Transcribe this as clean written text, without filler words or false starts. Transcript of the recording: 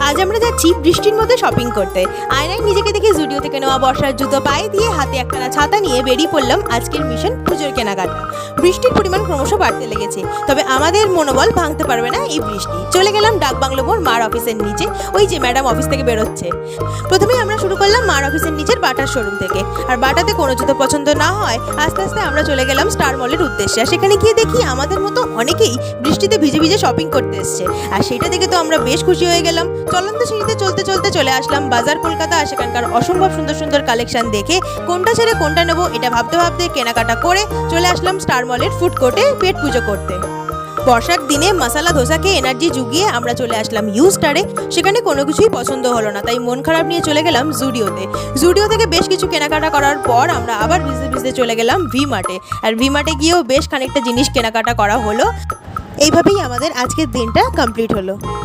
আজ আমরা যাচ্ছি বৃষ্টির মধ্যে শপিং করতে। আয়নায় নিজেকে দেখে জুডিও থেকে নেওয়া বর্ষার জুতো পায়ে দিয়ে হাতে একখানা ছাতা নিয়ে বেরিয়ে পড়লাম আজকের মিশন পুজোর কেনাকাটা। বৃষ্টির পরিমাণ ক্রমশ বাড়তে লেগেছে, তবে আমাদের মনোবল ভাঙতে পারবে না এই বৃষ্টি। চলে গেলাম ডাকবাংলো মোড় মার অফিসের নিচে, ওই যে ম্যাডাম অফিস থেকে বেরোচ্ছে। প্রথমেই আমরা শুরু করলাম মার অফিসের নিচের বাটার শোরুম থেকে। আর বাটাতে কোনো জুতো পছন্দ না হয় আস্তে আস্তে আমরা চলে গেলাম স্টার মলের উদ্দেশ্যে। আর সেখানে গিয়ে দেখি আমাদের মতো অনেকেই বৃষ্টিতে ভিজে ভিজে শপিং করতে এসছে, আর সেটা দেখে তো আমরা বেশ খুশি হয়ে গেলাম। চলন্ত সিঁড়িতে চলতে চলতে চলে আসলাম বাজার কলকাতা। আর সেখানকার অসম্ভব সুন্দর সুন্দর কালেকশন দেখে কোনটা ছেড়ে কোনটা নেবো এটা ভাবতে ভাবতে কেনাকাটা করে চলে আসলাম স্টার মলের ফুড কোর্টে পেট পুজো করতে। বর্ষার দিনে মশালা ধোসাকে এনার্জি জুগিয়ে আমরা চলে আসলাম ইউ স্টারে। সেখানে কোনো কিছুই পছন্দ হলো না, তাই মন খারাপ নিয়ে চলে গেলাম জুডিওতে। জুডিও থেকে বেশ কিছু কেনাকাটা করার পর আমরা আবার ভিজতে ভিজতে চলে গেলাম ভি মার্টে। আর ভি মার্টে গিয়েও বেশ খানিকটা জিনিস কেনাকাটা করা হলো। এইভাবেই আমাদের আজকের দিনটা কমপ্লিট হলো।